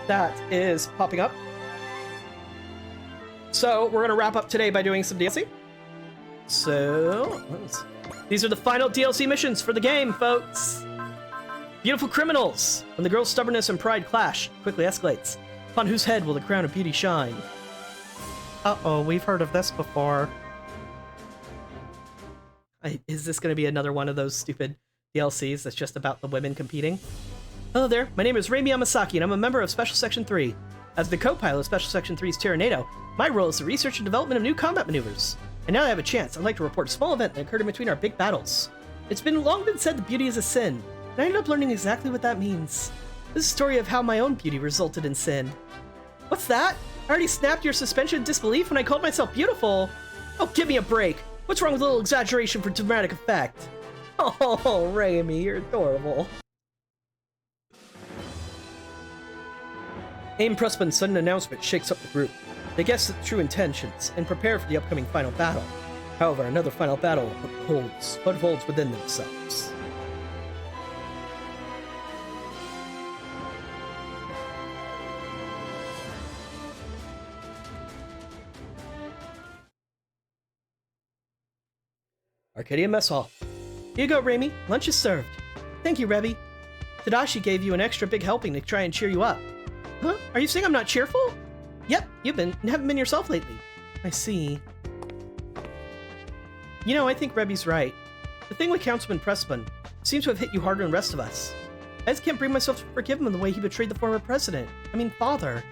that is popping up. So we're going to wrap up today by doing some DLC. So these are the final DLC missions for the game, folks. Beautiful criminals. When the girl's stubbornness and pride clash, it quickly escalates. Upon whose head will the crown of beauty shine? Uh-oh, we've heard of this before. Is this going to be another one of those stupid DLCs that's just about the women competing? Hello there, my name is Reimi Yamasaki, and I'm a member of Special Section 3. As the co-pilot of Special Section 3's Tyranado, my role is the research and development of new combat maneuvers. And now I have a chance, I'd like to report a small event that occurred in between our big battles. It's long been said that beauty is a sin, and I ended up learning exactly what that means. This is a story of how my own beauty resulted in sin. What's that? I already snapped your suspension of disbelief when I called myself beautiful. Oh, give me a break. What's wrong with a little exaggeration for dramatic effect? Oh, Reimi, you're adorable. Aim Pressman's sudden announcement shakes up the group. They guess at the true intentions and prepare for the upcoming final battle. However, another final battle unfolds within themselves. Arcadia Mess Hall. Here you go, Reimi. Lunch is served. Thank you, Revi. Tadashi gave you an extra big helping to try and cheer you up. Huh? Are you saying I'm not cheerful? Yep, you haven't been yourself lately. I see. You know, I think Revi's right. The thing with Councilman Pressman seems to have hit you harder than the rest of us. I just can't bring myself to forgive him the way he betrayed the former president. I mean, father.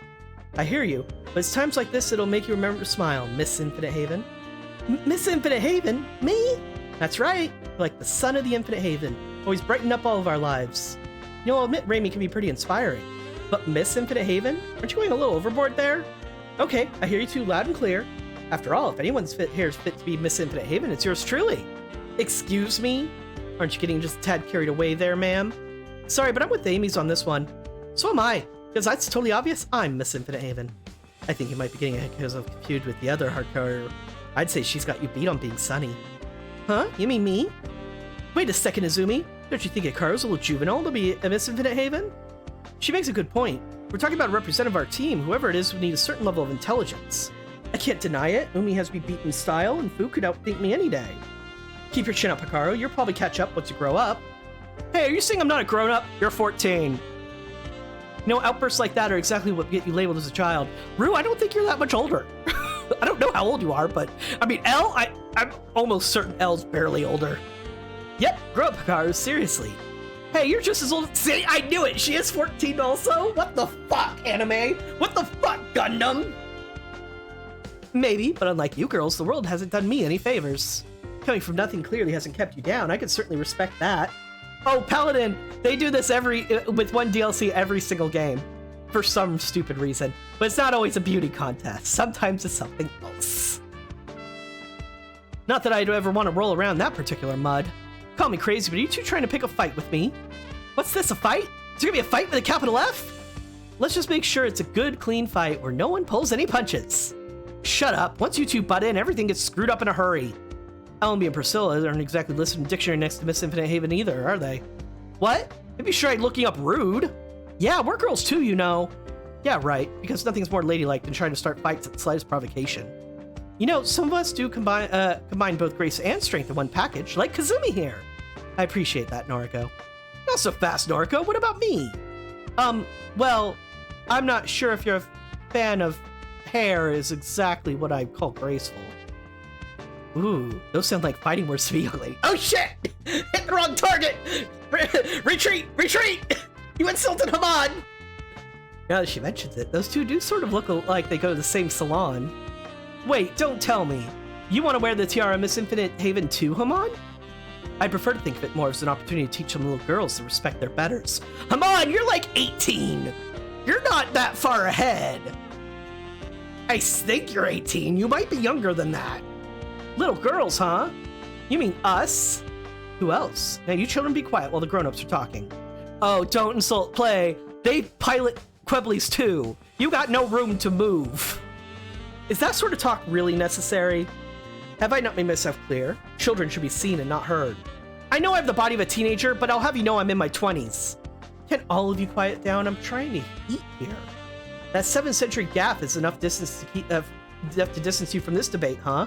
I hear you, but it's times like this that'll make you remember to smile, Miss Infinite Haven. Miss Infinite Haven? Me? That's right. You're like the son of the Infinite Haven. Always brighten up all of our lives. You know, I'll admit Reimi can be pretty inspiring. But Miss Infinite Haven? Aren't you going a little overboard there? Okay, I hear you two loud and clear. After all, if anyone's fit to be Miss Infinite Haven, it's yours truly. Excuse me? Aren't you getting just a tad carried away there, ma'am? Sorry, but I'm with the Amy's on this one. So am I, because that's totally obvious. I'm Miss Infinite Haven. I think you might be getting a confused with the other hardcore. I'd say she's got you beat on being Sunny. Huh? You mean me? Wait a second, Izumi. Don't you think Hikaru's a little juvenile to be a Miss Infinite Haven? She makes a good point. We're talking about a representative of our team. Whoever it is would need a certain level of intelligence. I can't deny it. Umi has me beat in style, and Fu could outthink me any day. Keep your chin up, Hikaru. You'll probably catch up once you grow up. Hey, are you saying I'm not a grown-up? You're 14. You know, outbursts like that are exactly what get you labeled as a child. Rue, I don't think you're that much older. I don't know how old you are, but I mean, I'm almost certain L's barely older. Yep, grow up, Hikaru, seriously. Hey, you're just as old. See, I knew it. She is 14 also. What the fuck, anime? What the fuck, Gundam? Maybe, but unlike you girls, the world hasn't done me any favors. Coming from nothing clearly hasn't kept you down. I could certainly respect that. Oh, Paladin, they do this with one DLC every single game. For some stupid reason. But it's not always a beauty contest. Sometimes it's something else. Not that I'd ever want to roll around that particular mud. Call me crazy, but are you two trying to pick a fight with me? What's this, a fight? Is there gonna be a fight with a capital F? Let's just make sure it's a good, clean fight where no one pulls any punches. Shut up. Once you two butt in, everything gets screwed up in a hurry. Allenby and Priscilla aren't exactly listed in dictionary next to Miss Infinite Haven either, are they? What? Maybe you should try looking up rude. Yeah, we're girls too, you know. Yeah, right, because nothing's more ladylike than trying to start fights at the slightest provocation. You know, some of us do combine both grace and strength in one package, like Kazumi here. I appreciate that, Noriko. Not so fast, Noriko. What about me? Well, I'm not sure if you're a fan of hair is exactly what I call graceful. Ooh, those sound like fighting words immediately. Oh shit! Hit the wrong target! Retreat! Retreat! You insulted Haman! Now that she mentions it, those two do sort of look like they go to the same salon. Wait, don't tell me. You want to wear the tiara Miss Infinite Haven too, Haman? I prefer to think of it more as an opportunity to teach some little girls to respect their betters. Haman, you're like 18! You're not that far ahead! I think you're 18. You might be younger than that. Little girls, huh? You mean us? Who else? Now you children be quiet while the grown-ups are talking. Oh, don't insult play. They pilot Quebblies too. You got no room to move. Is that sort of talk really necessary? Have I not made myself clear? Children should be seen and not heard. I know I have the body of a teenager, but I'll have you know I'm in my 20s. Can all of you quiet down? I'm trying to eat here. That 7th century gap is enough distance enough to distance you from this debate, huh?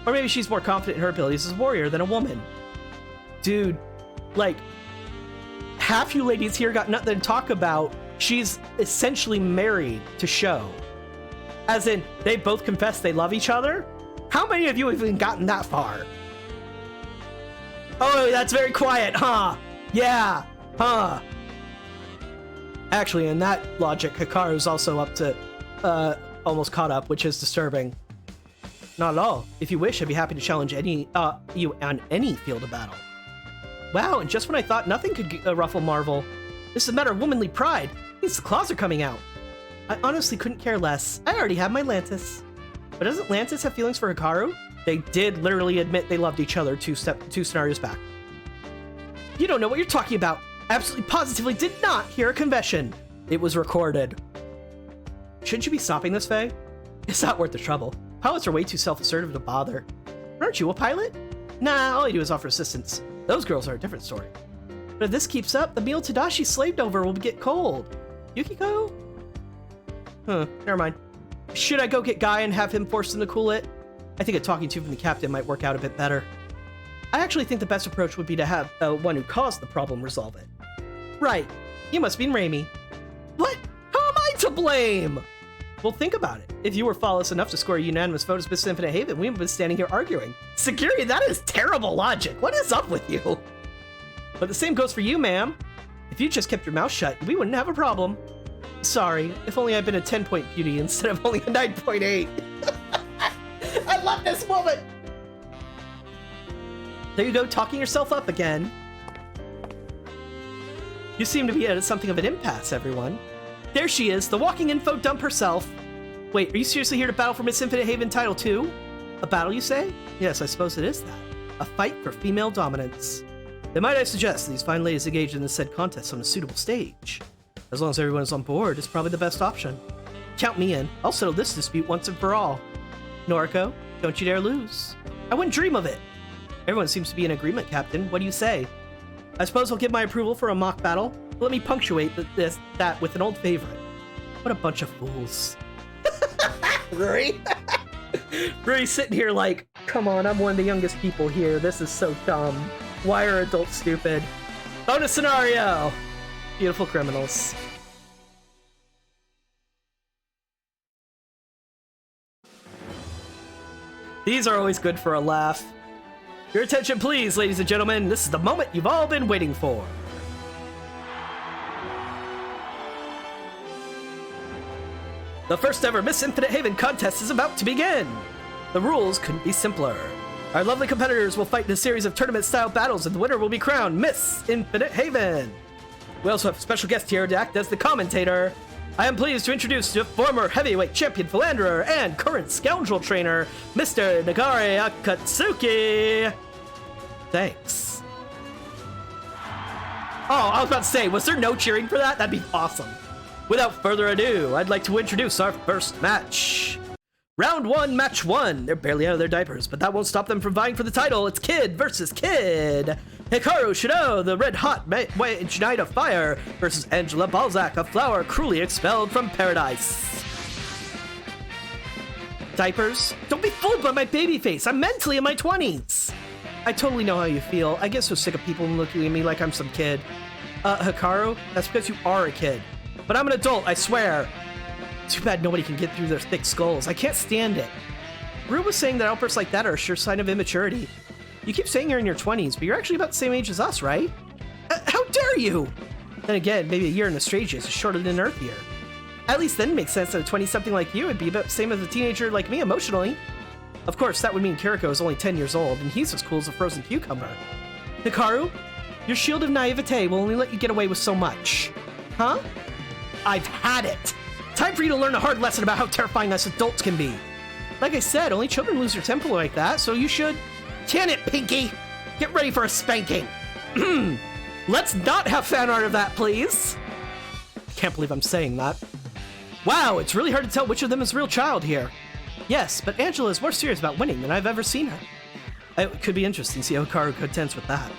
Or maybe she's more confident in her abilities as a warrior than a woman. Dude, like, half you ladies here got nothing to talk about. She's essentially married to Sho. As in, they both confess they love each other? How many of you have even gotten that far? Oh, that's very quiet, huh? Yeah, huh? Actually, in that logic, Hikaru's also up to, almost caught up, which is disturbing. Not at all. If you wish, I'd be happy to challenge you on any field of battle. Wow, and just when I thought nothing could ruffle Marvel, this is a matter of womanly pride. These claws are coming out. I honestly couldn't care less. I already have my Lantis. But doesn't Lantis have feelings for Hikaru? They did literally admit they loved each other two scenarios back. You don't know what you're talking about. Absolutely positively did not hear a confession. It was recorded. Shouldn't you be stopping this, Faye? It's not worth the trouble. Pilots are way too self-assertive to bother. Aren't you a pilot? Nah, all I do is offer assistance. Those girls are a different story. But if this keeps up, the meal Tadashi slaved over will get cold. Yukiko? Huh, never mind. Should I go get Guy and have him force them to cool it? I think a talking to from the captain might work out a bit better. I actually think the best approach would be to have one who caused the problem resolve it. Right. You must mean Raimi. What? How am I to blame? Well, think about it. If you were flawless enough to score a unanimous vote as Miss Infinite Haven, we would have been standing here arguing. Security, that is terrible logic. What is up with you? But the same goes for you, ma'am. If you just kept your mouth shut, we wouldn't have a problem. Sorry, if only I'd been a 10-point beauty instead of only a 9.8. I love this woman. There you go, talking yourself up again. You seem to be at something of an impasse, everyone. There she is, the walking info dump herself. Wait, are you seriously here to battle for Miss Infinite Haven Title 2? A battle, you say? Yes, I suppose it is that. A fight for female dominance. Then might I suggest these fine ladies engage in the said contest on a suitable stage? As long as everyone is on board, it's probably the best option. Count me in. I'll settle this dispute once and for all. Noriko, don't you dare lose. I wouldn't dream of it. Everyone seems to be in agreement, Captain. What do you say? I suppose I'll give my approval for a mock battle. But let me punctuate that with an old favorite. What a bunch of fools. Ruri? Ruri's sitting here like, come on, I'm one of the youngest people here. This is so dumb. Why are adults stupid? Bonus scenario! Beautiful criminals. These are always good for a laugh. Your attention, please, ladies and gentlemen. This is the moment you've all been waiting for. The first ever Miss Infinite Haven contest is about to begin. The rules couldn't be simpler. Our lovely competitors will fight in a series of tournament-style battles, and the winner will be crowned Miss Infinite Haven. We also have a special guest here to act as the commentator. I am pleased to introduce the former heavyweight champion philanderer and current scoundrel trainer, Mr. Nagare Akatsuki. Thanks. Oh, I was about to say, was there no cheering for that? That'd be awesome. Without further ado, I'd like to introduce our first match. Round 1, match 1. They're barely out of their diapers, but that won't stop them from vying for the title. It's Kid versus Kid. Hikaru Shino, the red-hot Knight of Fire, versus Angela Balzac, a flower cruelly expelled from paradise. Diapers? Don't be fooled by my baby face. I'm mentally in my 20s. I totally know how you feel. I get so sick of people looking at me like I'm some kid. Hikaru, that's because you are a kid. But I'm an adult, I swear. Too bad nobody can get through their thick skulls. I can't stand it. Rue was saying that outbursts like that are a sure sign of immaturity. You keep saying you're in your 20s, but you're actually about the same age as us, right? How dare you? Then again, maybe a year in Australia is shorter than an Earth year. At least then it makes sense that a 20-something like you would be about the same as a teenager like me emotionally. Of course, that would mean Kiriko is only 10 years old, and he's as cool as a frozen cucumber. Hikaru, your shield of naivete will only let you get away with so much. Huh? I've had it. Time for you to learn a hard lesson about how terrifying us adults can be. Like I said, only children lose their temper like that, so you should... Can it, Pinky? Get ready for a spanking. Let's not have fan art of that, please. I can't believe I'm saying that. Wow, it's really hard to tell which of them is real child here. Yes, but Angela is more serious about winning than I've ever seen her. It could be interesting to see how Hikaru contends with that.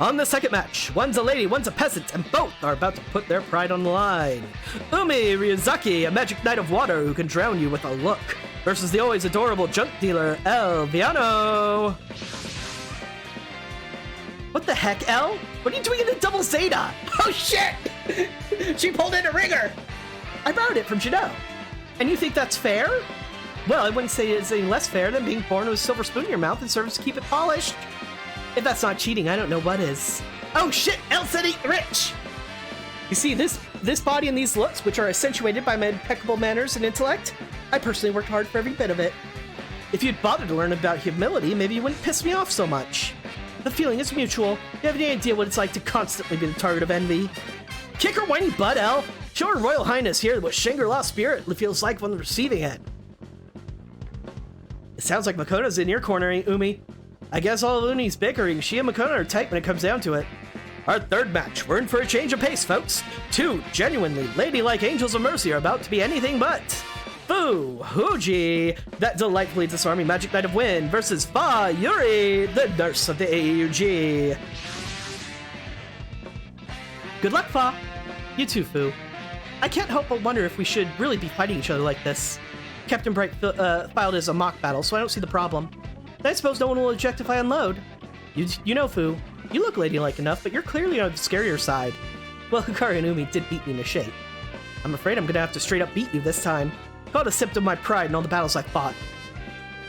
On the second match, one's a lady, one's a peasant, and both are about to put their pride on the line. Umi Ryuzaki, a magic knight of water who can drown you with a look, versus the always adorable junk dealer, El Viano. What the heck, El? What are you doing in the double Zeta? Oh shit! She pulled in a ringer! I borrowed it from Jado. And you think that's fair? Well, I wouldn't say it's any less fair than being born with a silver spoon in your mouth and serves to keep it polished. If that's not cheating, I don't know what is. Oh shit, El said eat rich! You see, this body and these looks, which are accentuated by my impeccable manners and intellect, I personally worked hard for every bit of it. If you'd bothered to learn about humility, maybe you wouldn't piss me off so much. The feeling is mutual. You have any idea what it's like to constantly be the target of envy? Kick her whiny butt, El! Show her Royal Highness here what Shangri-La spirit feels like when receiving it. It sounds like Makona's in your corner, ain't Umi? I guess all of Uni's bickering, she and Makona are tight when it comes down to it. Our third match, we're in for a change of pace, folks. Two genuinely ladylike angels of mercy are about to be anything but Fu Huji, that delightfully disarming magic knight of wind, versus Fa Yuri, the nurse of the AUG. Good luck, Fa. You too, Fu. I can't help but wonder if we should really be fighting each other like this. Captain Bright filed as a mock battle, so I don't see the problem. I suppose no one will object if I unload. You know, Fu, you look ladylike enough, but you're clearly on the scarier side. Well, Hikari and Umi did beat me into shape. I'm afraid I'm gonna have to straight up beat you this time. Call it a symptom of my pride in all the battles I've fought.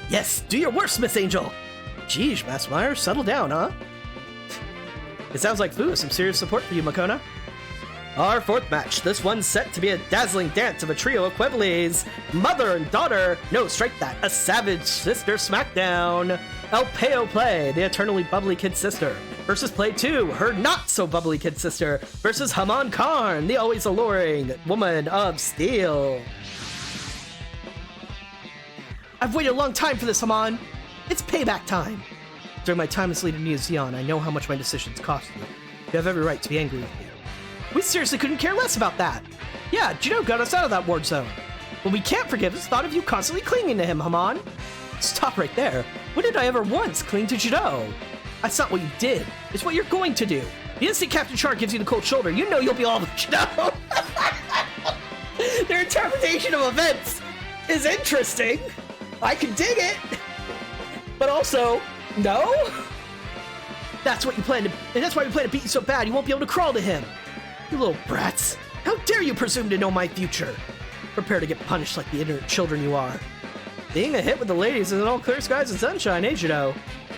Yes, do your worst, Miss Angel! Jeez, Master Meyer, settle down, huh? It sounds like Fu has some serious support for you, Makona. Our fourth match, this one's set to be a dazzling dance of a trio of Quibbles. Mother and daughter, no, strike that, a savage sister smackdown. El Peo Play, the eternally bubbly kid sister, versus Play 2, her not-so-bubbly kid sister, versus Haman Karn, the always alluring woman of steel. I've waited a long time for this, Haman. It's payback time. During my time as leader Neo Zeon, I know how much my decisions cost you. You have every right to be angry with me. We seriously couldn't care less about that. Yeah, Jino got us out of that ward zone. What we can't forgive is the thought of you constantly clinging to him, Haman. Stop right there. When did I ever once cling to Jino? That's not what you did. It's what you're going to do. The instant Captain Char gives you the cold shoulder, you know you'll be all with Jino. Their interpretation of events is interesting. I can dig it. But also, no? That's what you plan to, and that's why we plan to beat you so bad you won't be able to crawl to him. You little brats! How dare you presume to know my future? Prepare to get punished like the ignorant children you are. Being a hit with the ladies isn't all clear skies and sunshine, eh, Jado?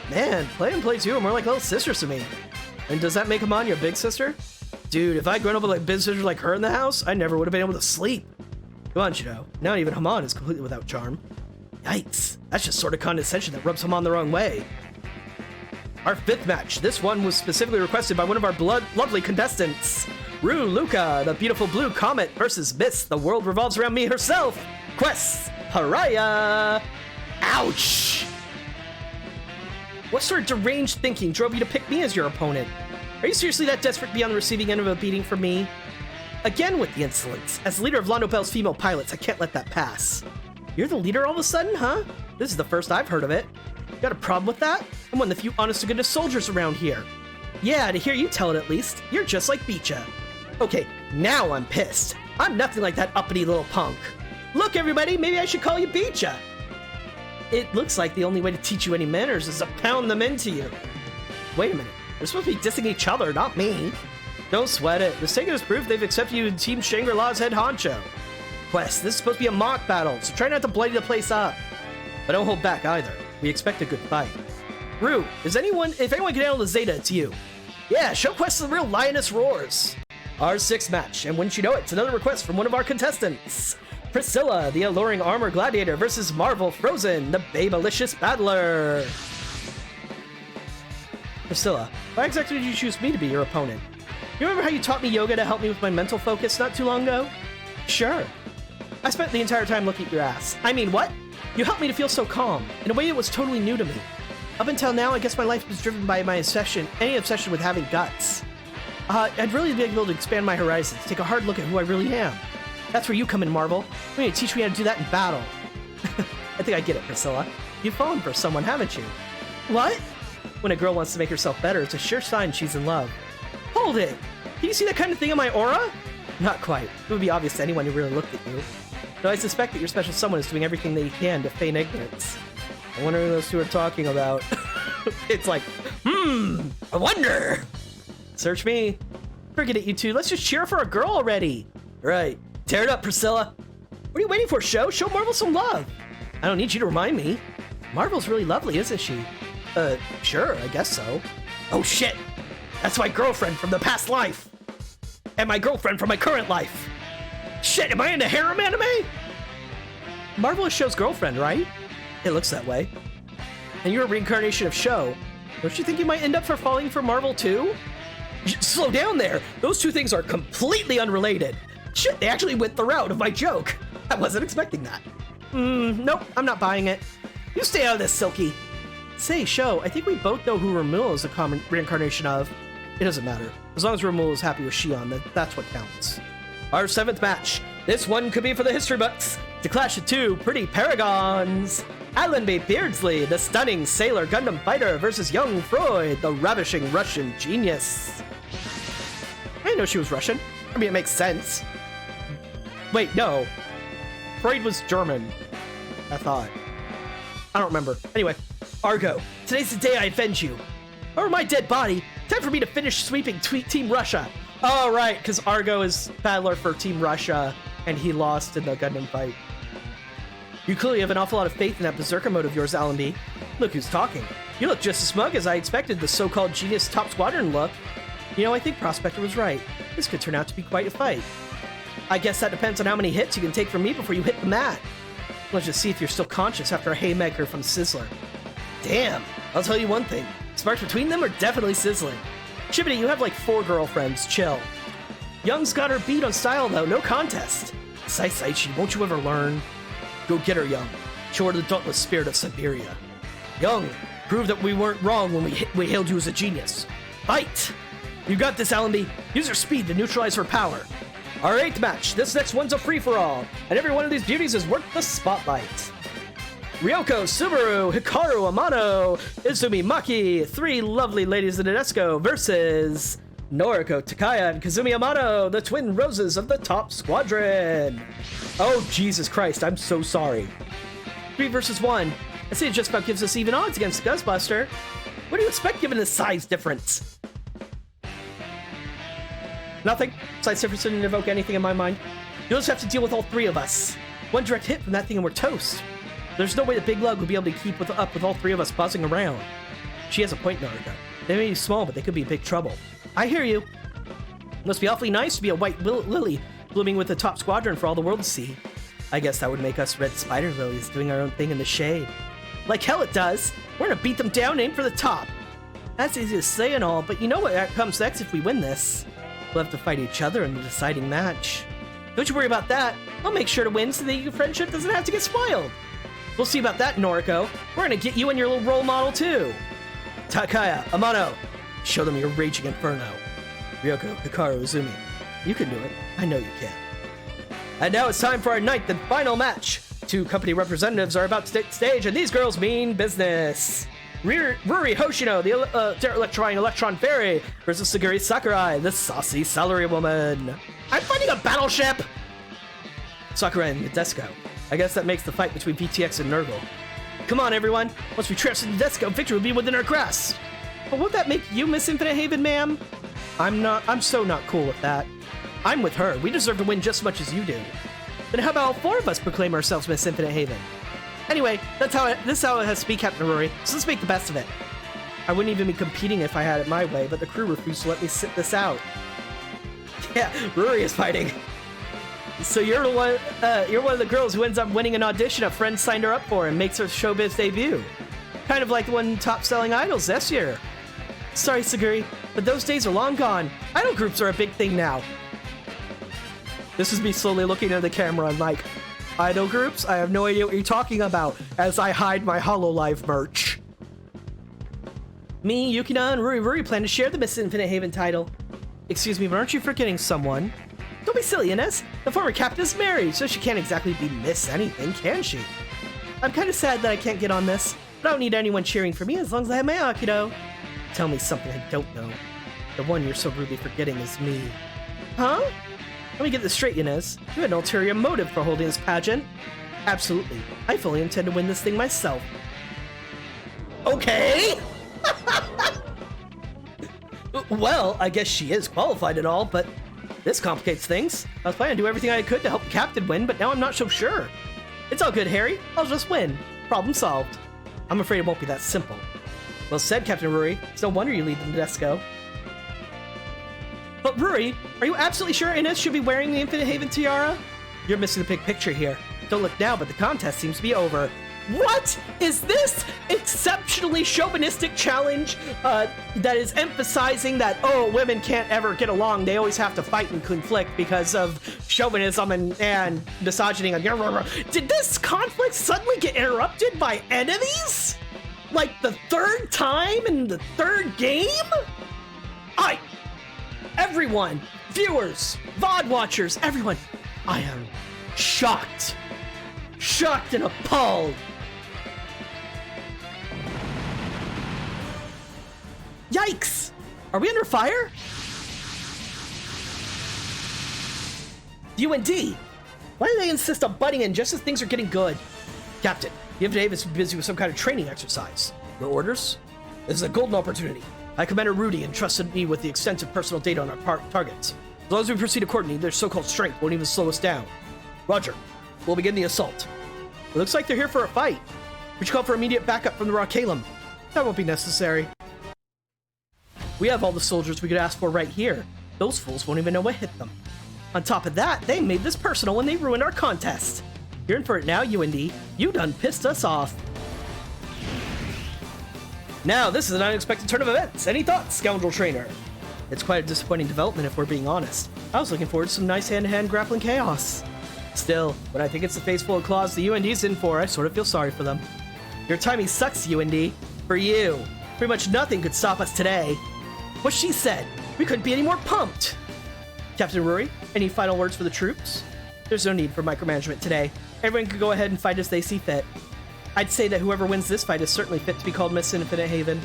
Man, Play and Play 2 are more like little sisters to me. And does that make Haman your big sister? Dude, if I'd grown up with like big sisters like her in the house, I never would have been able to sleep. Come on, Jado. Not even Haman is completely without charm. Yikes, that's just sort of condescension that rubs Haman the wrong way. Our fifth match. This one was specifically requested by one of our lovely contestants. Rue Luca, the beautiful blue comet, versus Miss, the world revolves around me herself, Quest Haraya. Ouch! What sort of deranged thinking drove you to pick me as your opponent? Are you seriously that desperate to be on the receiving end of a beating from me? Again with the insolence. As the leader of Londo Bell's female pilots, I can't let that pass. You're the leader all of a sudden, huh? This is the first I've heard of it. You got a problem with that? I'm one of the few honest-to-goodness soldiers around here. Yeah, to hear you tell it at least, you're just like Beecha. Okay, now I'm pissed. I'm nothing like that uppity little punk. Look, everybody, maybe I should call you Beecha. It looks like the only way to teach you any manners is to pound them into you. Wait a minute, they're supposed to be dissing each other, not me. Don't sweat it. The Sega is proof they've accepted you in Team Shangri-La's head honcho. Quest, this is supposed to be a mock battle, so try not to bloody the place up. But don't hold back either. We expect a good fight. Rue, if anyone can handle the Zeta, it's you. Yeah, show Quest the real lioness roars. Our sixth match, and wouldn't you know it, it's another request from one of our contestants. Priscilla, the alluring armor gladiator, versus Marvel Frozen, the babelicious battler. Priscilla, why exactly did you choose me to be your opponent? You remember how you taught me yoga to help me with my mental focus not too long ago? Sure. I spent the entire time looking at your ass. I mean, what? You helped me to feel so calm, in a way that was totally new to me. Up until now, I guess my life was driven by my obsession with having guts. I'd really be able to expand my horizons, take a hard look at who I really am. That's where you come in, Marvel. You need to teach me how to do that in battle. I think I get it, Priscilla. You've fallen for someone, haven't you? What? When a girl wants to make herself better, it's a sure sign she's in love. Hold it! Can you see that kind of thing in my aura? Not quite. It would be obvious to anyone who really looked at you. Though I suspect that your special someone is doing everything that he can to feign ignorance. I wonder who those two are talking about. It's like, I wonder! Search me. Forget it, you two. Let's just cheer for a girl already. Right. Tear it up, Priscilla. What are you waiting for, Show? Show Marvel some love. I don't need you to remind me. Marvel's really lovely, isn't she? Sure, I guess so. Oh shit! That's my girlfriend from the past life! And my girlfriend from my current life! Shit, am I into harem anime? Marvel is Show's girlfriend, right? It looks that way. And you're a reincarnation of Show. Don't you think you might end up falling for Marvel too? Slow down there! Those two things are completely unrelated! Shit, they actually went the route of my joke! I wasn't expecting that. Nope, I'm not buying it. You stay out of this, Silky. Say, Show, I think we both know who Ramul is a common reincarnation of. It doesn't matter. As long as Ramul is happy with Shion, that's what counts. Our 7th match. This one could be for the history books. To clash of two pretty paragons. Allenby Beardsley, the stunning Sailor Gundam fighter, versus young Freud, the ravishing Russian genius. I didn't know she was Russian. I mean, it makes sense. Wait, no. Freud was German, I thought. I don't remember. Anyway, Argo, today's the day I avenge you. Over my dead body, time for me to finish sweeping Team Russia. Oh, right, because Argo is battler for Team Russia, and he lost in the Gundam fight. You clearly have an awful lot of faith in that berserker mode of yours, Allenby. Look who's talking. You look just as smug as I expected the so-called genius top squadron look. You know, I think Prospector was right. This could turn out to be quite a fight. I guess that depends on how many hits you can take from me before you hit the mat. Let's just see if you're still conscious after a haymaker from Sizzler. Damn, I'll tell you one thing. Sparks between them are definitely sizzling. Chibity, you have like 4 girlfriends. Chill. Young's got her beat on style, though. No contest. Saichi, won't you ever learn? Go get her, Young. Show her the dauntless spirit of Siberia. Young, prove that we weren't wrong when we hailed you as a genius. Fight! You got this, Allenby. Use your speed to neutralize her power. Our 8th match. This next one's a free-for-all, and every one of these beauties is worth the spotlight. Ryoko, Subaru, Hikaru, Amano, Izumi, Maki, 3 lovely ladies in Nadesco versus Noriko, Takaya, and Kazumi Amano, the twin roses of the top squadron. Oh, Jesus Christ, I'm so sorry. 3 versus 1. I see it just about gives us even odds against Guzzbuster. What do you expect given the size difference? Nothing. Size difference didn't evoke anything in my mind. You'll just have to deal with all 3 of us. One direct hit from that thing and we're toast. There's no way that Big Lug would be able to keep up with all 3 of us buzzing around. She has a point, Naruto. They may be small, but they could be in big trouble. I hear you. Must be awfully nice to be a white lily blooming with the top squadron for all the world to see. I guess that would make us red spider lilies doing our own thing in the shade. Like hell it does. We're gonna beat them down and aim for the top. That's easy to say and all, but you know what comes next if we win this. We'll have to fight each other in the deciding match. Don't you worry about that. I'll make sure to win so that your friendship doesn't have to get spoiled. We'll see about that, Noriko. We're gonna get you and your little role model too. Takaya, Amano, show them your raging inferno. Ryoko, Hikaru, Izumi, you can do it. I know you can. And now it's time for our 9th and final match. 2 company representatives are about to take the stage, and these girls mean business. Ruri Hoshino, the electrifying Electron Fairy, versus Saguri Sakurai, the saucy salary woman. I'm fighting a battleship! Sakurai and Nadesco. I guess that makes the fight between VTX and Nurgle. Come on, everyone. Once we transfer Nadesco, victory will be within our grasp. But won't that make you Miss Infinite Haven, ma'am? I'm so not cool with that. I'm with her. We deserve to win just as much as you do. Then how about all 4 of us proclaim ourselves Miss Infinite Haven? Anyway, this is how it has to be, Captain Ruri, so let's make the best of it. I wouldn't even be competing if I had it my way, but the crew refused to let me sit this out. Yeah, Ruri is fighting. So you're one of the girls who ends up winning an audition a friend signed her up for and makes her showbiz debut. Kind of like the one top-selling idols this year. Sorry, Saguri, but those days are long gone. Idol groups are a big thing now. This is me slowly looking at the camera and like, idol groups? I have no idea what you're talking about as I hide my HoloLive merch. Me, Yukina, and Ruri plan to share the Miss Infinite Haven title. Excuse me, but aren't you forgetting someone? Don't be silly, Ines. The former captain is married, so she can't exactly be Miss anything, can she? I'm kind of sad that I can't get on this, but I don't need anyone cheering for me as long as I have my Akido. Tell me something I don't know. The one you're so rudely forgetting is me. Huh? Let me get this straight, Inez. You had an ulterior motive for holding this pageant. Absolutely. I fully intend to win this thing myself. Okay. Well, I guess she is qualified and all, but this complicates things. I was planning to do everything I could to help the captain win, but now I'm not so sure. It's all good, Harry. I'll just win. Problem solved. I'm afraid it won't be that simple. Well said, Captain Ruri. It's no wonder you lead the Nadesco. But Ruri, are you absolutely sure Inez should be wearing the Infinite Haven tiara? You're missing the big picture here. Don't look now, but the contest seems to be over. What is this exceptionally chauvinistic challenge that is emphasizing that, oh, women can't ever get along. They always have to fight and conflict because of chauvinism and misogyny. Did this conflict suddenly get interrupted by enemies? Like the third time in the third game? Everyone, viewers, VOD watchers, everyone, I am shocked. Shocked and appalled. Yikes! Are we under fire? UND! Why do they insist on butting in just as things are getting good? Captain, the Infinite Haven is busy with some kind of training exercise. No orders? This is a golden opportunity. High Commander Rudy entrusted me with the extensive personal data on our targets. As long as we proceed accordingly, their so-called strength won't even slow us down. Roger. We'll begin the assault. It looks like they're here for a fight. We should call for immediate backup from the Rockalum. That won't be necessary. We have all the soldiers we could ask for right here. Those fools won't even know what hit them. On top of that, they made this personal when they ruined our contest. You're in for it now, UND. You done pissed us off. Now, this is an unexpected turn of events. Any thoughts, Scoundrel Trainer? It's quite a disappointing development if we're being honest. I was looking forward to some nice hand-to-hand grappling chaos. Still, when I think it's the face full of claws the UND's in for, I sort of feel sorry for them. Your timing sucks, UND. For you. Pretty much nothing could stop us today. What she said. We couldn't be any more pumped. Captain Ruri, any final words for the troops? There's no need for micromanagement today. Everyone can go ahead and fight as they see fit. I'd say that whoever wins this fight is certainly fit to be called Miss Infinite Haven.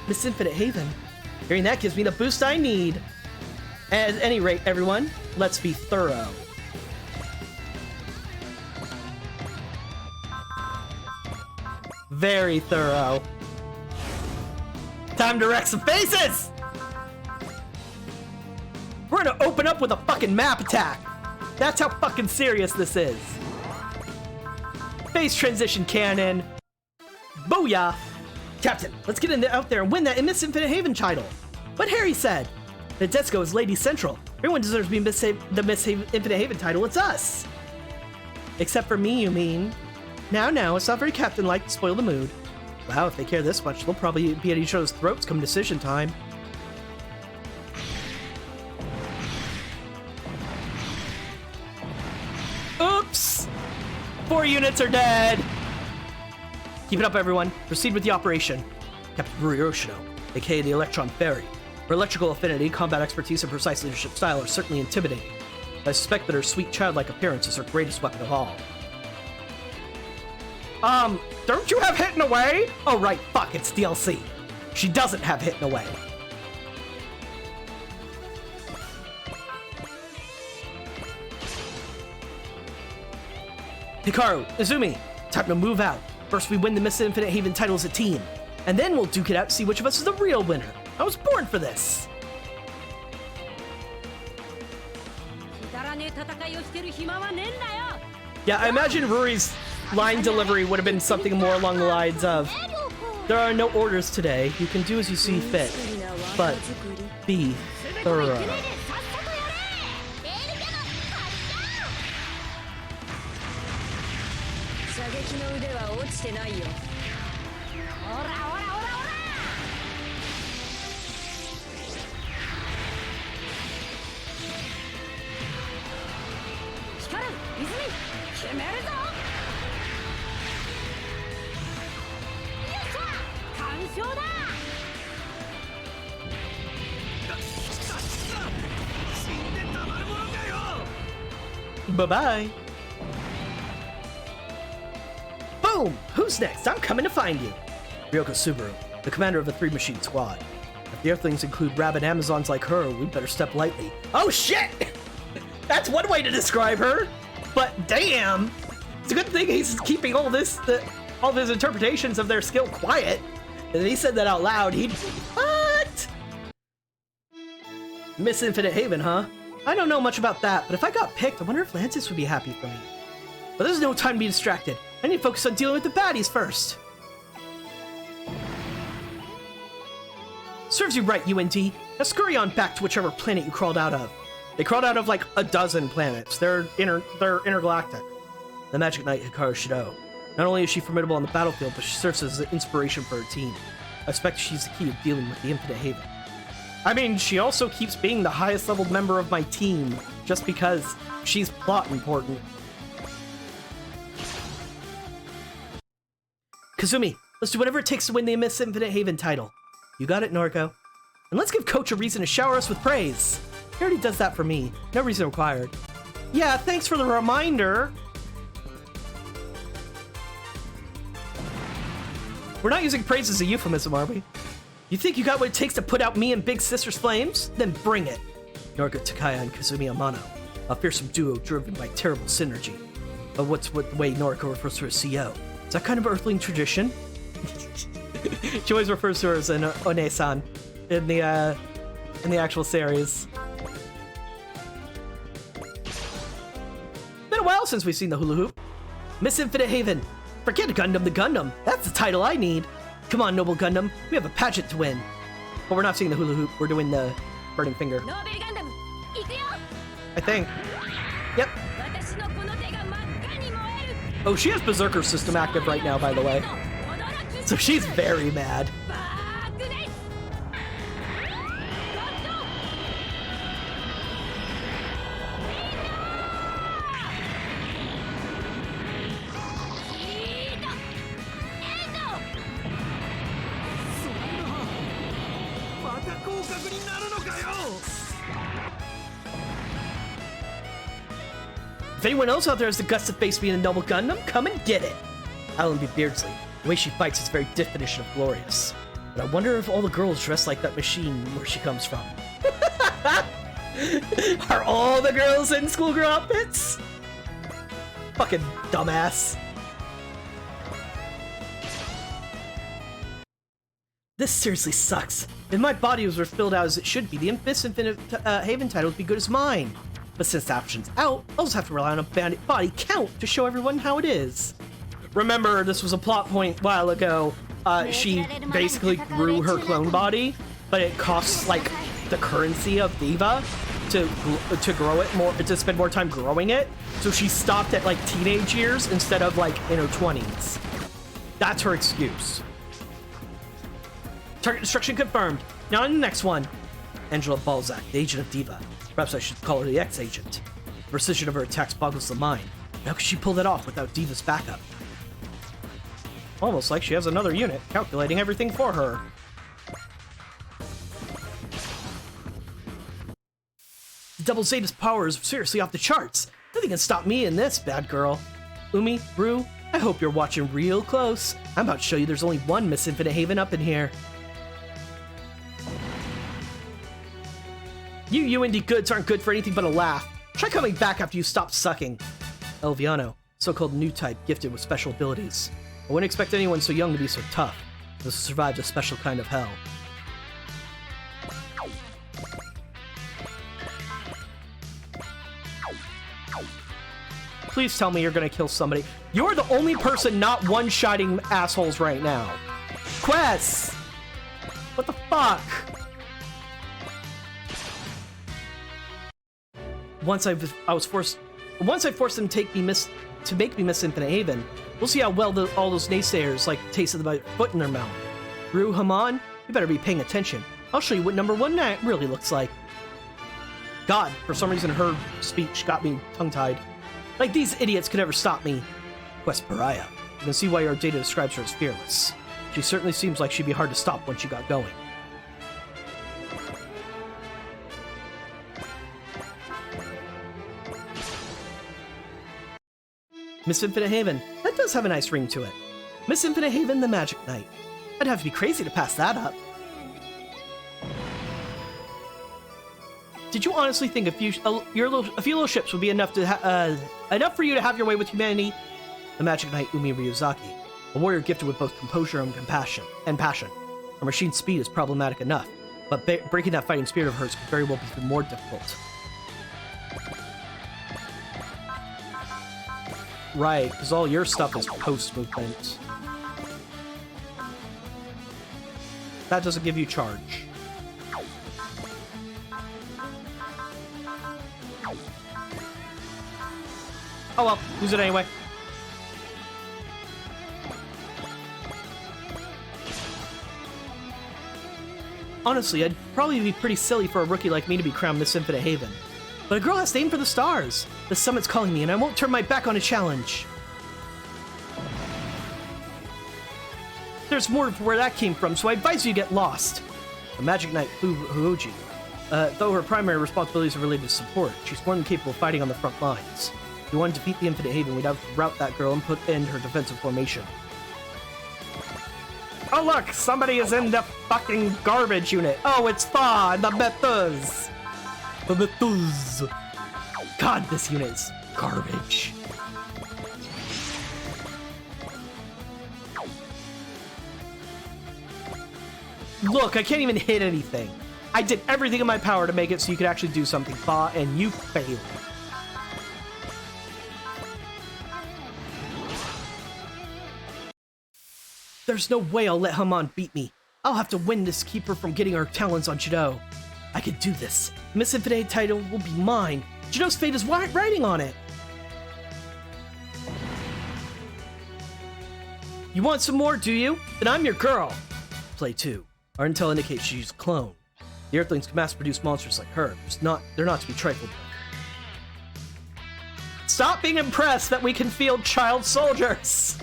Miss Infinite Haven? Hearing that gives me the boost I need. At any rate, everyone, let's be thorough. Very thorough. Time to wreck some faces! We're gonna open up with a fucking map attack. That's how fucking serious this is. Phase transition cannon. Booyah! Captain, let's get out there and win that Miss Infinite Haven title. What Harry said. Nadesco is Lady Central. Everyone deserves to be the Miss Infinite Haven title. It's us. Except for me, you mean? Now, it's not very captain-like to spoil the mood. Wow, if they care this much, they'll probably be at each other's throats come decision time. Oops! 4 units are dead! Keep it up, everyone. Proceed with the operation. Captain Ruri Oshino, aka the Electron Fairy. Her electrical affinity, combat expertise, and precise leadership style are certainly intimidating. I suspect that her sweet childlike appearance is her greatest weapon of all. Don't you have Hidden Away? Oh right, fuck, it's DLC. She doesn't have Hidden Away. Hikaru, Izumi, time to move out. First we win the Miss Infinite Haven title as a team. And then we'll duke it out to see which of us is the real winner. I was born for this. Yeah, I imagine Ruri's line delivery would have been something more along the lines of, there are no orders today. You can do as you see fit, but be thorough. Bye-bye. Boom! Who's next? I'm coming to find you. Ryoko Subaru, the commander of the 3 Machine Squad. If the Earthlings include rabid Amazons like her, we'd better step lightly. Oh shit! That's one way to describe her. But damn, It's a good thing he's keeping all of his interpretations of their skill quiet. and he said that out loud. What? Miss Infinite Haven, huh? I don't know much about that, but if I got picked, I wonder if Lantis would be happy for me. But there's no time to be distracted. I need to focus on dealing with the baddies first. Serves you right, UND. Now scurry on back to whichever planet you crawled out of. They crawled out of like a dozen planets. They're intergalactic. The Magic Knight Hikaru Shido. Not only is she formidable on the battlefield, but she serves as an inspiration for her team. I expect she's the key to dealing with the Infinite Haven. I mean, she also keeps being the highest leveled member of my team, just because she's plot important. Kazumi, let's do whatever it takes to win the Miss Infinite Haven title. You got it, Noriko. And let's give Coach a reason to shower us with praise. He already does that for me. No reason required. Yeah, thanks for the reminder. We're not using praise as a euphemism, are we? You think you got what it takes to put out me and Big Sister's flames? Then bring it. Noriko Takaya and Kazumi Amano, a fearsome duo driven by terrible synergy. But what's the way Noriko refers to her as CO? Is that kind of Earthling tradition? She always refers to her as an One-san in the actual series. Been a while since we've seen the hula hoop. Miss Infinite Haven. Forget Gundam the Gundam. That's the title I need. Come on, Noble Gundam. We have a pageant to win. But we're not seeing the hula hoop. We're doing the burning finger. I think. Yep. Oh, she has Berserker system active right now, by the way. So she's very mad. If anyone else out there has the guts to face me in a Noble Gundam, come and get it. Allenby Beardsley. The way she fights is very definition of glorious. But I wonder if all the girls dress like that machine where she comes from. Are all the girls in schoolgirl outfits? Fucking dumbass. This seriously sucks. If my body was filled out as it should be, the Miss Infinite Haven title would be good as mine. But since the option's out, I'll just have to rely on a bandit body count to show everyone how it is. Remember, this was a plot point a while ago. She basically grew her clone body, but it costs like the currency of Diva to grow it more, to spend more time growing it. So she stopped at like teenage years instead of like in her 20s. That's her excuse. Target destruction confirmed. Now on the next one. Angela Balzac, the agent of Diva. Perhaps I should call her the X-Agent. The precision of her attacks boggles the mind. How could she pull that off without Diva's backup? Almost like she has another unit calculating everything for her. The Double Zeta's power is seriously off the charts. Nothing can stop me in this, bad girl. Umi, Rue, I hope you're watching real close. I'm about to show you there's only one Miss Infinite Haven up in here. You UND goods aren't good for anything but a laugh. Try coming back after you stop sucking. Elviano, so-called new type gifted with special abilities. I wouldn't expect anyone so young to be so tough. This survived a special kind of hell. Please tell me you're gonna kill somebody. You're the only person not one-shotting assholes right now. Quest! What the fuck? Once I forced them to make me Miss Infinite Haven, we'll see how well all those naysayers like tasted my foot in their mouth. Rue Haman, you better be paying attention. I'll show you what number one really looks like. God, for some reason her speech got me tongue-tied. Like these idiots could ever stop me. Quest Pariah. You can see why our data describes her as fearless. She certainly seems like she'd be hard to stop once she got going. Miss Infinite Haven. That does have a nice ring to it. Miss Infinite Haven, the Magic Knight. I'd have to be crazy to pass that up. did you honestly think a few little ships would be enough to enough for you to have your way with humanity? The Magic Knight Umi Ryuzaki, a warrior gifted with both composure and passion. Her machine's speed is problematic enough, but breaking that fighting spirit of hers could very well be more difficult. Right, because all your stuff is post-movement. That doesn't give you charge. Oh well, use it anyway. Honestly, I'd probably be pretty silly for a rookie like me to be crowned Miss Infinite Haven. But a girl has to aim for the stars. The summit's calling me, and I won't turn my back on a challenge. There's more of where that came from, so I advise you get lost. The Magic Knight Huoji. Though her primary responsibilities are related to support, she's more than capable of fighting on the front lines. If you want to defeat the Infinite Haven, we'd have to rout that girl and put in her defensive formation. Oh look, somebody is in the fucking garbage unit. Oh, it's Thaw and the Methus. The Methus. God, this unit is garbage. Look, I can't even hit anything. I did everything in my power to make it so you could actually do something, Thaw, and you failed. There's no way I'll let Haman beat me. I'll have to win this to keep her from getting her talons on Jado. I can do this. The Miss Infinite title will be mine. Jado's fate is riding on it. You want some more, do you? Then I'm your girl. Play 2. Our intel indicates she's a clone. The Earthlings can mass-produce monsters like her. They're not to be trifled with. Stop being impressed that we can field child soldiers!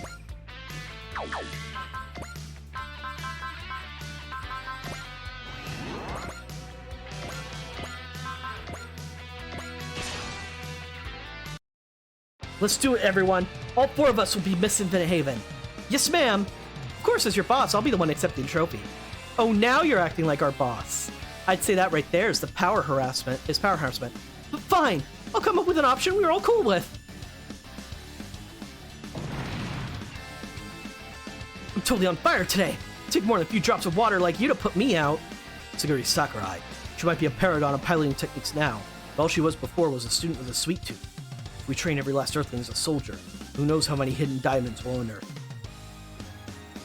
Let's do it, everyone. All 4 of us will be Miss Infinite Haven. Yes, ma'am. Of course, as your boss, I'll be the one accepting the trophy. Oh, now you're acting like our boss. I'd say that right there is the power harassment. But fine. I'll come up with an option we're all cool with. I'm totally on fire today. It'd take more than a few drops of water like you to put me out. Saguri Sakurai. She might be a paragon of piloting techniques now, but all she was before was a student with a sweet tooth. We train every last Earthling as a soldier. Who knows how many hidden diamonds will unearth.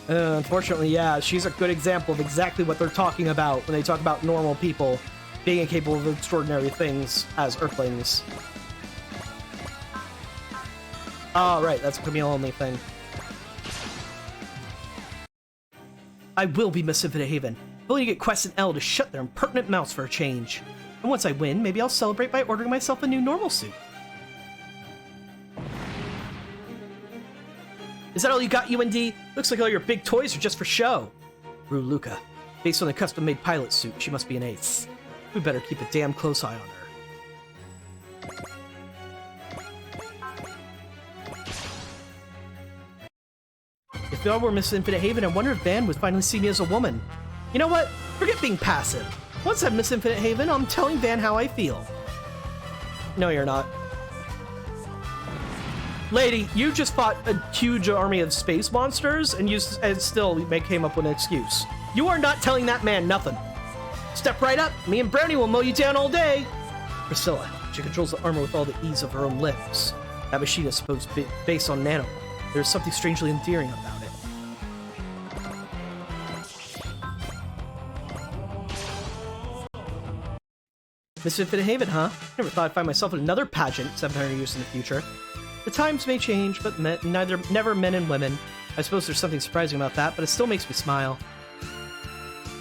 Unfortunately, yeah, she's a good example of exactly what they're talking about when they talk about normal people being incapable of extraordinary things as Earthlings. Oh, right, that's a Camille only thing. I will be Miss Infinite Haven. I'm willing to get Quest and L to shut their impertinent mouths for a change. And once I win, maybe I'll celebrate by ordering myself a new normal suit. Is that all you got, UND? Looks like all your big toys are just for show. Rue Luca. Based on the custom-made pilot suit, she must be an ace. We better keep a damn close eye on her. If I were Miss Infinite Haven, I wonder if Van would finally see me as a woman. You know what? Forget being passive. Once I'm Miss Infinite Haven, I'm telling Van how I feel. No, you're not. Lady, you just fought a huge army of space monsters, and still came up with an excuse. You are not telling that man nothing. Step right up. Me and Brownie will mow you down all day. Priscilla, she controls the armor with all the ease of her own limbs. That machine is supposed to be based on nano. There's something strangely endearing about it. Miss Infinite Haven, huh? Never thought I'd find myself in another pageant 700 years in the future. The times may change, but never men and women. I suppose there's something surprising about that, but it still makes me smile.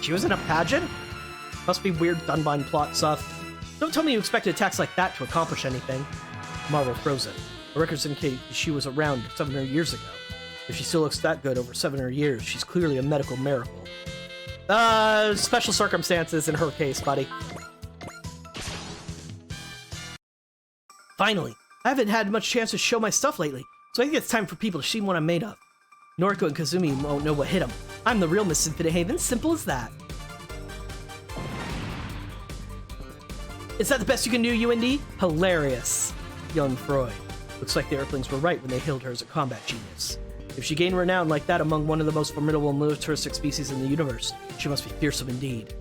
She was in a pageant? Must be weird Dunbine plot stuff. Don't tell me you expected attacks like that to accomplish anything. Marvel frozen. The records indicate she was around 700 years ago. If she still looks that good over 700 years, she's clearly a medical miracle. Special circumstances in her case, buddy. Finally! I haven't had much chance to show my stuff lately, so I think it's time for people to see what I'm made of. Noriko and Kazumi won't know what hit them. I'm the real Miss Infinite Haven, simple as that. Is that the best you can do, UND? Hilarious. Young Freud. Looks like the Earthlings were right when they hailed her as a combat genius. If she gained renown like that among one of the most formidable militaristic species in the universe, she must be fearsome indeed.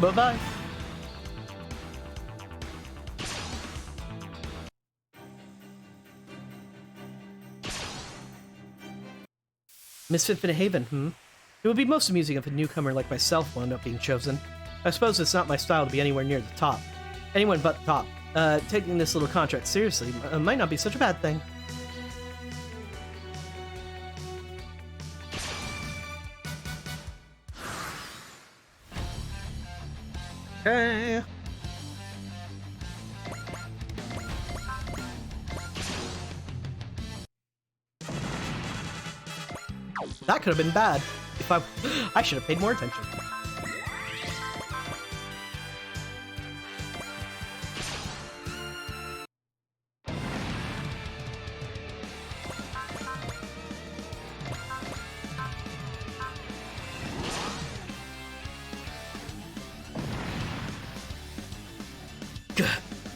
Bye-bye. Miss Infinite Haven, It would be most amusing if a newcomer like myself wound up being chosen. I suppose it's not my style to be anywhere near the top. Anyone but the top. Taking this little contract seriously might not be such a bad thing. Okay. That could have been bad. If I should have paid more attention.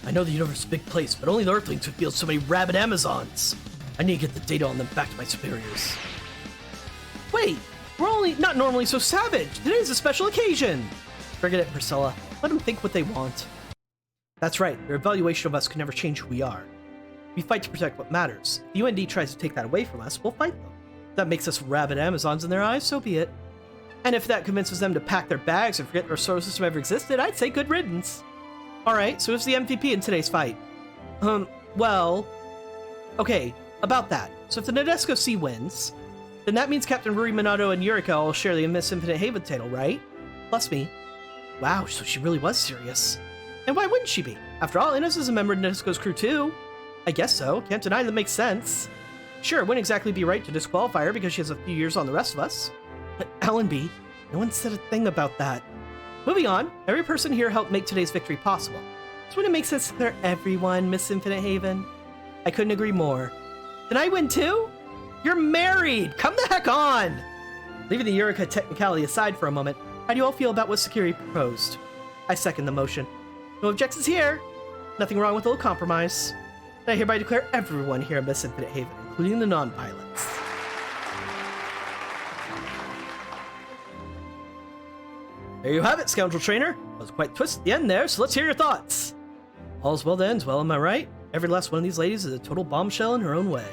I know the universe is a big place, but only the Earthlings would field so many rabid Amazons. I need to get the data on them back to my superiors. Wait, we're only not normally so savage. Today's a special occasion. Forget it, Priscilla. Let them think what they want. That's right, their evaluation of us can never change who we are. We fight to protect what matters. If the UND tries to take that away from us, we'll fight them. If that makes us rabid Amazons in their eyes, so be it. And if that convinces them to pack their bags and forget their solar system ever existed, I'd say good riddance. Alright, so who's the MVP in today's fight? Well... Okay, about that. So if the Nadesco C wins, then that means Captain Ruri, Minato, and Yurika all share the Miss Infinite Haven title, right? Plus me. Wow, so she really was serious. And why wouldn't she be? After all, Inez is a member of Nadesco's crew too. I guess so. Can't deny that makes sense. Sure, it wouldn't exactly be right to disqualify her because she has a few years on the rest of us. But Allenby, no one said a thing about that. Moving on, every person here helped make today's victory possible. So wouldn't it make sense to declare everyone Miss Infinite Haven? I couldn't agree more. Did I win too? You're married! Come the heck on! Leaving the Yurika technicality aside for a moment, how do you all feel about what Sakiri proposed? I second the motion. No objections here. Nothing wrong with a little compromise. I hereby declare everyone here Miss Infinite Haven, including the non-pilots. There you have it, Scoundrel Trainer. That was quite a twist at the end there, so let's hear your thoughts. All's well that ends well, am I right? Every last one of these ladies is a total bombshell in her own way.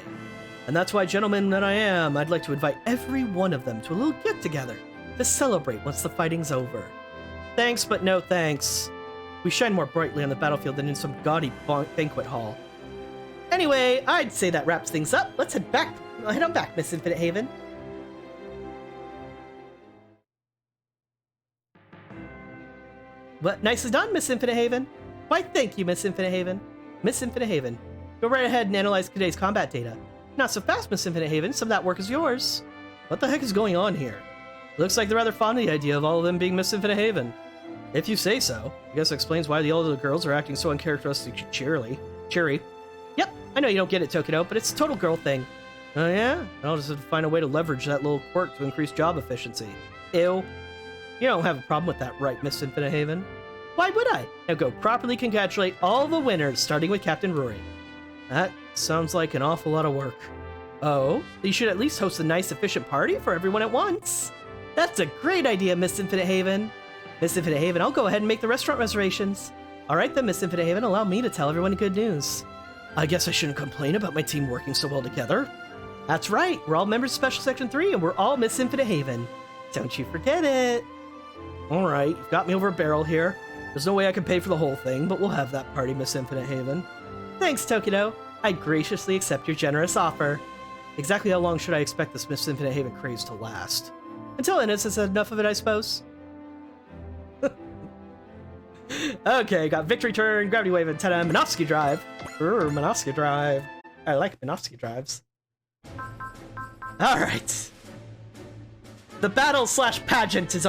And that's why, gentlemen that I am, I'd like to invite every one of them to a little get-together to celebrate once the fighting's over. Thanks, but no thanks. We shine more brightly on the battlefield than in some gaudy banquet hall. Anyway, I'd say that wraps things up. Let's head on back, Miss Infinite Haven. But nicely done, Miss Infinite Haven. Why, thank you, Miss Infinite Haven. Miss Infinite Haven, go right ahead and analyze today's combat data. Not so fast, Miss Infinite Haven. Some of that work is yours. What the heck is going on here? Looks like they're rather fond of the idea of all of them being Miss Infinite Haven. If you say so. I guess it explains why the older girls are acting so uncharacteristically cheery. Yep, I know you don't get it, Tokido, but it's a total girl thing. Oh yeah? I'll just have to find a way to leverage that little quirk to increase job efficiency. Ew. You don't have a problem with that, right, Miss Infinite Haven? Why would I? Now go properly congratulate all the winners, starting with Captain Ruri. That sounds like an awful lot of work. Oh, you should at least host a nice, efficient party for everyone at once. That's a great idea, Miss Infinite Haven. Miss Infinite Haven, I'll go ahead and make the restaurant reservations. All right then, Miss Infinite Haven, allow me to tell everyone good news. I guess I shouldn't complain about my team working so well together. That's right, we're all members of Special Section 3, and we're all Miss Infinite Haven. Don't you forget it. All right, you've got me over a barrel here. There's no way I can pay for the whole thing, but we'll have that party, Miss Infinite Haven. Thanks, Tokido. I graciously accept your generous offer. Exactly how long should I expect this Miss Infinite Haven craze to last? Until Inez has had enough of it, I suppose. Okay, got Victory Turn, Gravity Wave, Antenna, Minovsky Drive. Minovsky Drive. I like Minovsky Drives. Alright. The battle/pageant is over.